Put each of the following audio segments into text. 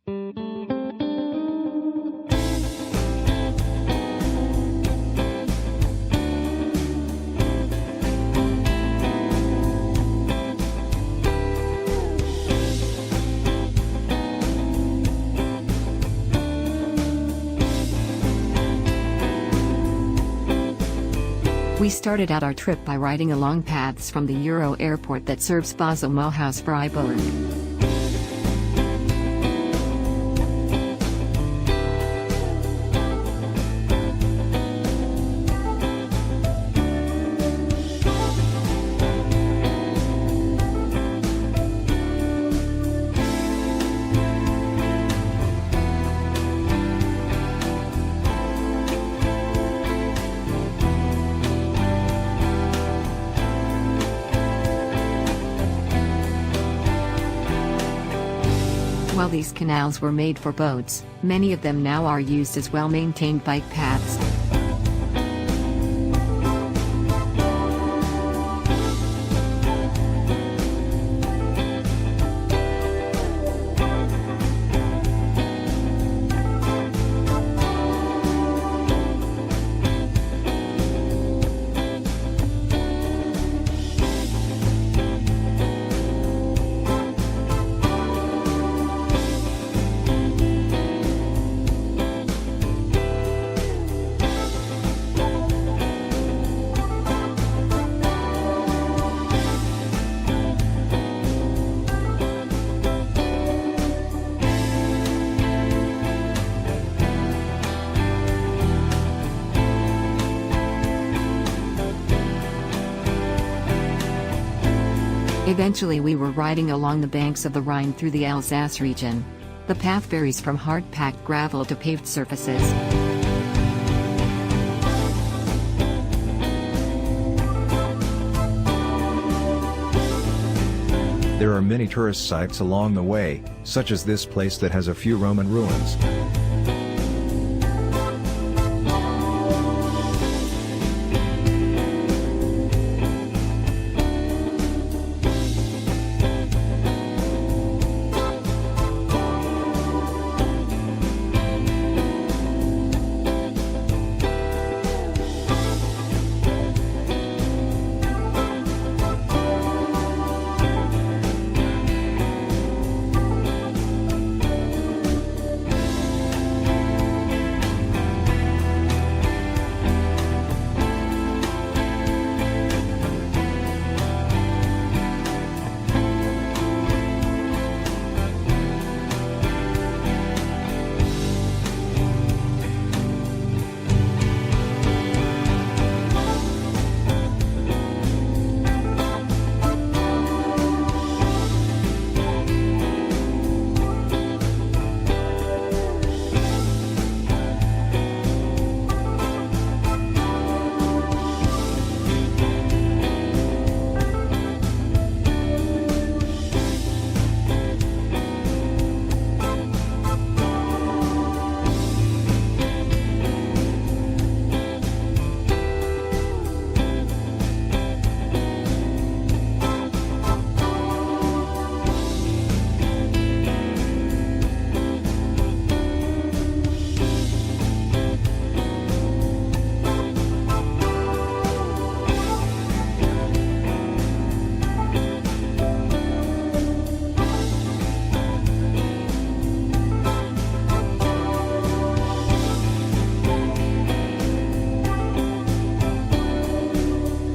We started out our trip by riding along paths from the Euro airport that serves Basel, Mohaus, Freiburg. While these canals were made for boats, many of them now are used as well-maintained bike paths. Eventually we were riding along the banks of the Rhine through the Alsace region. The path varies from hard-packed gravel to paved surfaces. There are many tourist sites along the way, such as this place that has a few Roman ruins.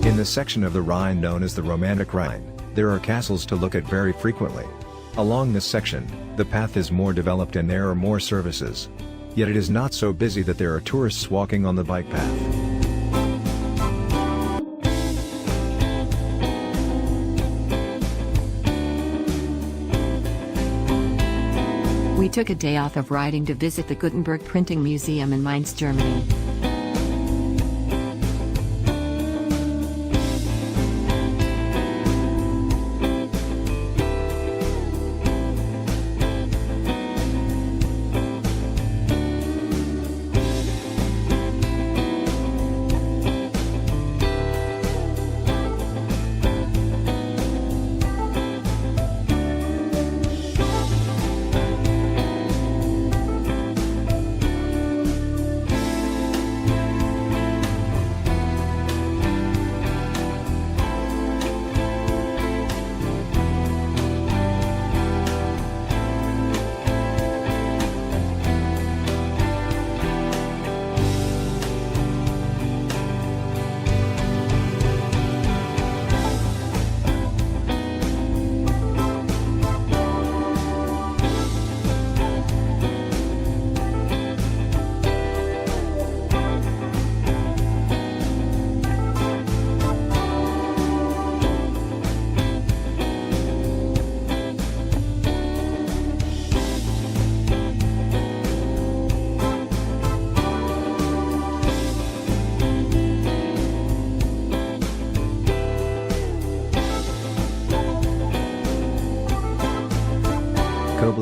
In the section of the Rhine known as the Romantic Rhine, there are castles to look at very frequently. Along this section, the path is more developed and there are more services. Yet it is not so busy that there are tourists walking on the bike path. We took a day off of riding to visit the Gutenberg Printing Museum in Mainz, Germany.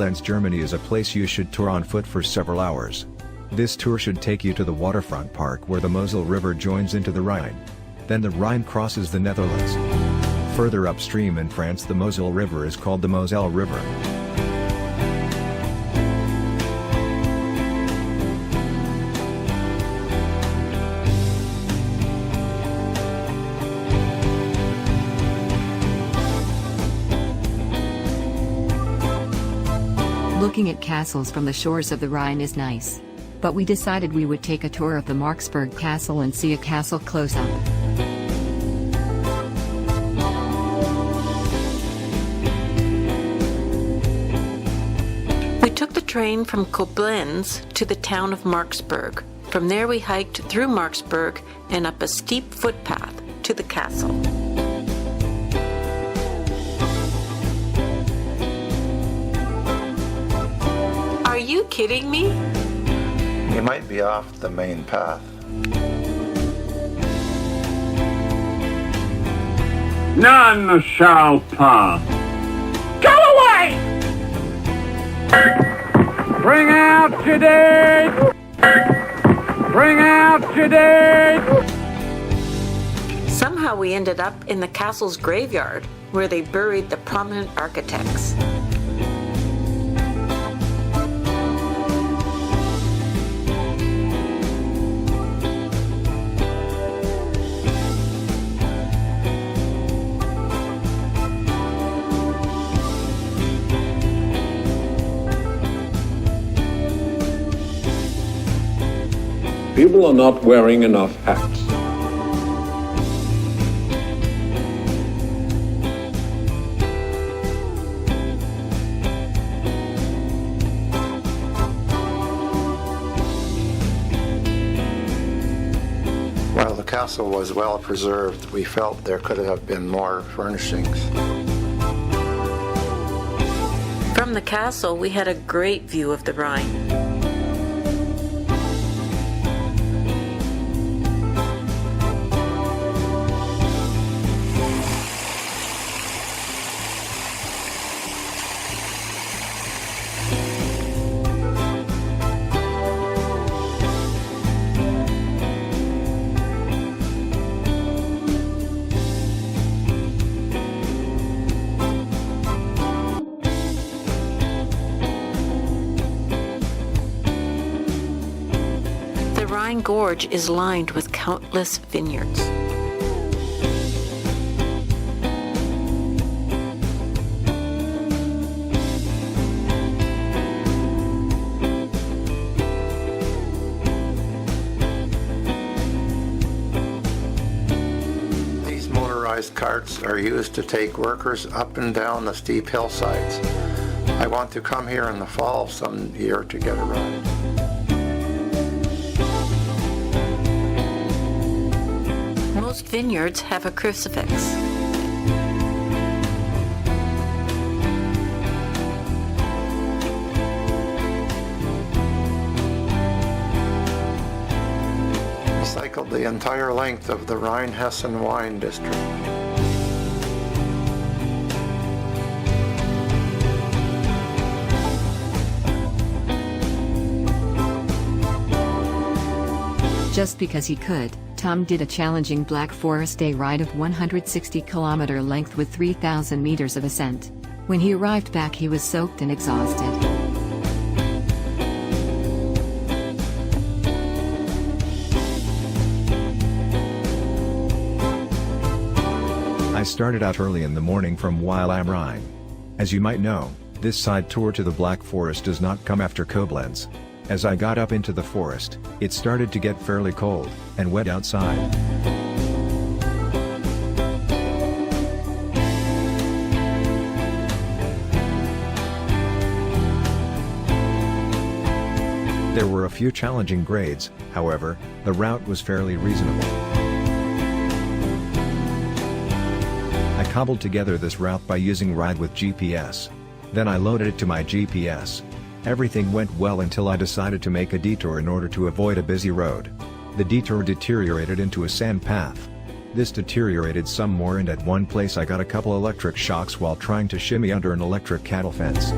Netherlands. Germany is a place you should tour on foot for several hours. This tour should take you to the waterfront park where the Moselle River joins into the Rhine. Then the Rhine crosses the Netherlands. Further upstream in France, the Moselle River is called the Moselle River. Looking at castles from the shores of the Rhine is nice. But we decided we would take a tour of the Marksburg Castle and see a castle close up. We took the train from Koblenz to the town of Marksburg. From there we hiked through Marksburg and up a steep footpath to the castle. Are you kidding me? You might be off the main path. None shall pass. Go away! Bring out today! Bring out today! Somehow we ended up in the castle's graveyard, where they buried the prominent architects. People are not wearing enough hats. While the castle was well preserved, we felt there could have been more furnishings. From the castle, we had a great view of the Rhine. The Rhine Gorge is lined with countless vineyards. These motorized carts are used to take workers up and down the steep hillsides. I want to come here in the fall some year to get a ride. Most vineyards have a crucifix. We cycled the entire length of the Rhine-Hessen wine district. Just because he could, Tom did a challenging Black Forest day ride of 160-kilometer length with 3,000 meters of ascent. When he arrived back, he was soaked and exhausted. I started out early in the morning from Weil am Rhein. As you might know, this side tour to the Black Forest does not come after Koblenz. As I got up into the forest, it started to get fairly cold and wet outside. There were a few challenging grades, however, the route was fairly reasonable. I cobbled together this route by using Ride with GPS. Then I loaded it to my GPS. Everything went well until I decided to make a detour in order to avoid a busy road. The detour deteriorated into a sand path. This deteriorated some more, and at one place I got a couple electric shocks while trying to shimmy under an electric cattle fence.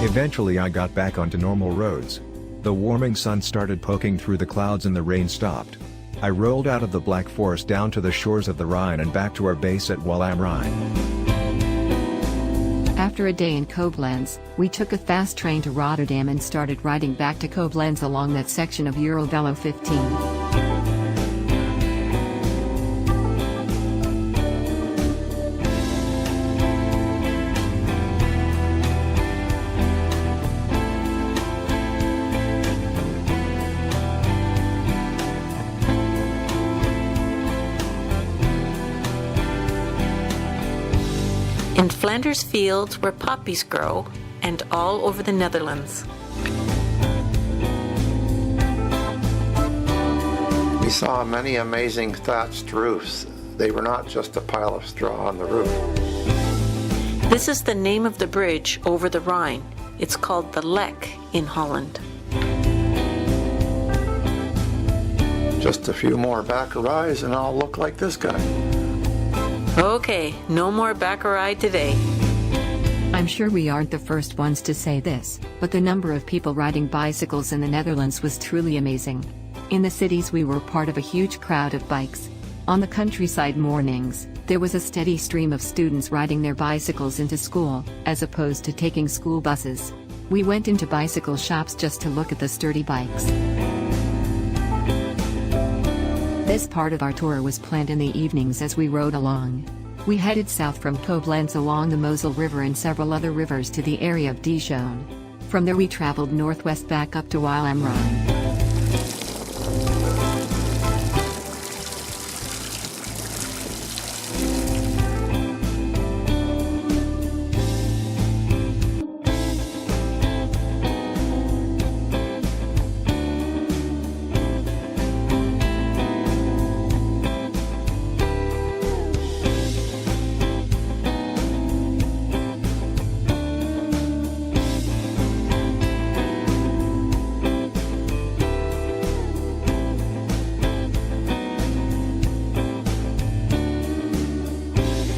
Eventually I got back onto normal roads. The warming sun started poking through the clouds and the rain stopped. I rolled out of the Black Forest down to the shores of the Rhine and back to our base at Wal am Rhein. After a day in Koblenz, we took a fast train to Rotterdam and started riding back to Koblenz along that section of Eurovelo 15. In Flanders fields where poppies grow, and all over the Netherlands. We saw many amazing thatched roofs. They were not just a pile of straw on the roof. This is the name of the bridge over the Rhine. It's called the Lek in Holland. Just a few more Baccarais and I'll look like this guy. Okay, no more Baccarai today. I'm sure we aren't the first ones to say this, but the number of people riding bicycles in the Netherlands was truly amazing. In the cities we were part of a huge crowd of bikes. On the countryside mornings, there was a steady stream of students riding their bicycles into school, as opposed to taking school buses. We went into bicycle shops just to look at the sturdy bikes. This part of our tour was planned in the evenings as we rode along. We headed south from Koblenz along the Moselle River and several other rivers to the area of Dijon. From there we traveled northwest back up to Wal am Rhein.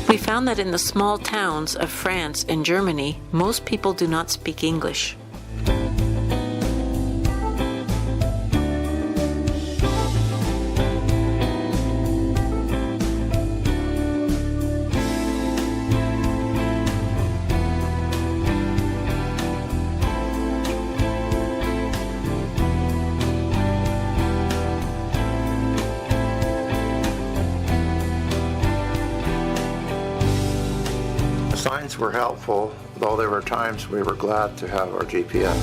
We found that in the small towns of France and Germany, most people do not speak English. The signs were helpful, though there were times we were glad to have our GPS.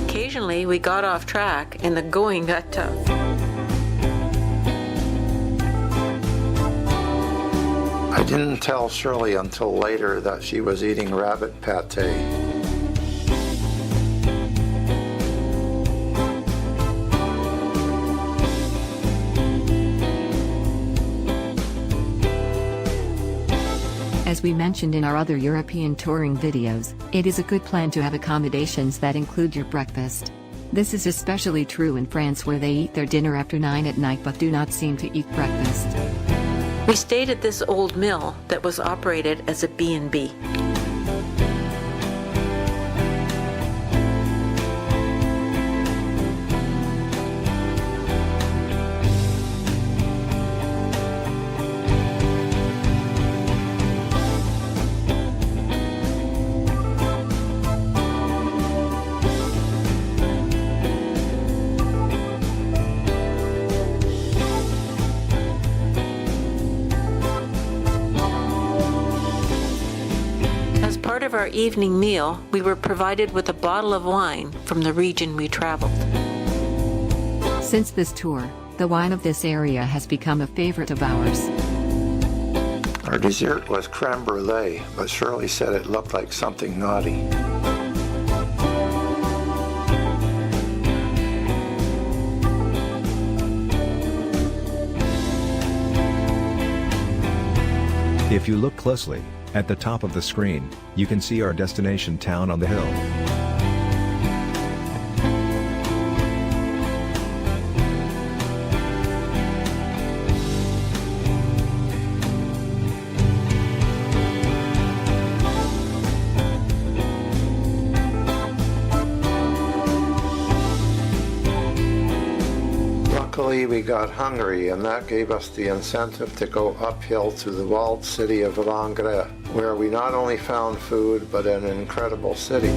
Occasionally we got off track and the going got tough. I didn't tell Shirley until later that she was eating rabbit pate. As we mentioned in our other European touring videos, it is a good plan to have accommodations that include your breakfast. This is especially true in France where they eat their dinner after 9 at night but do not seem to eat breakfast. We stayed at this old mill that was operated as a B&B. As part of our evening meal, we were provided with a bottle of wine from the region we traveled. Since this tour, the wine of this area has become a favorite of ours. Our dessert was creme brulee, but Shirley said it looked like something naughty. If you look closely, at the top of the screen, you can see our destination town on the hill. Eventually we got hungry, and that gave us the incentive to go uphill to the walled city of Langres, where we not only found food, but an incredible city.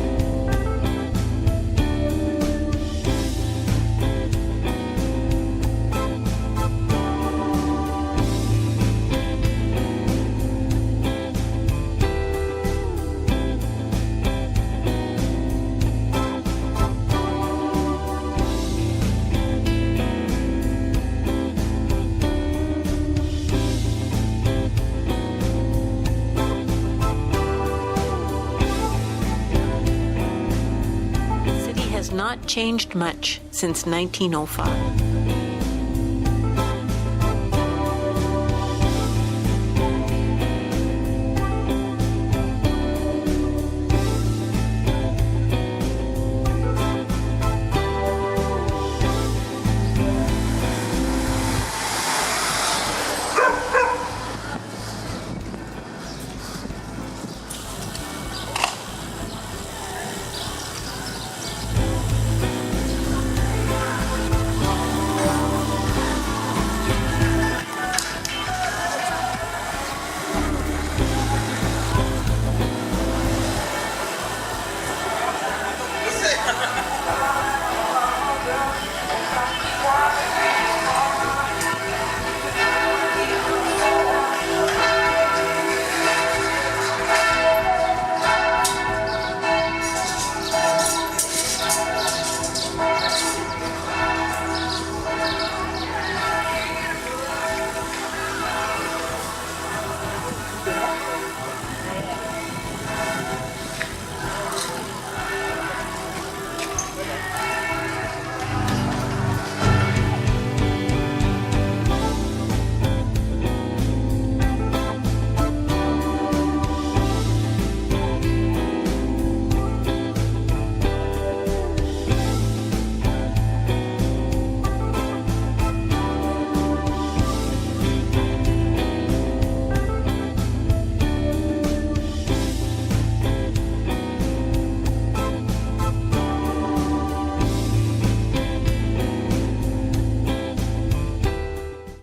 Not changed much since 1905.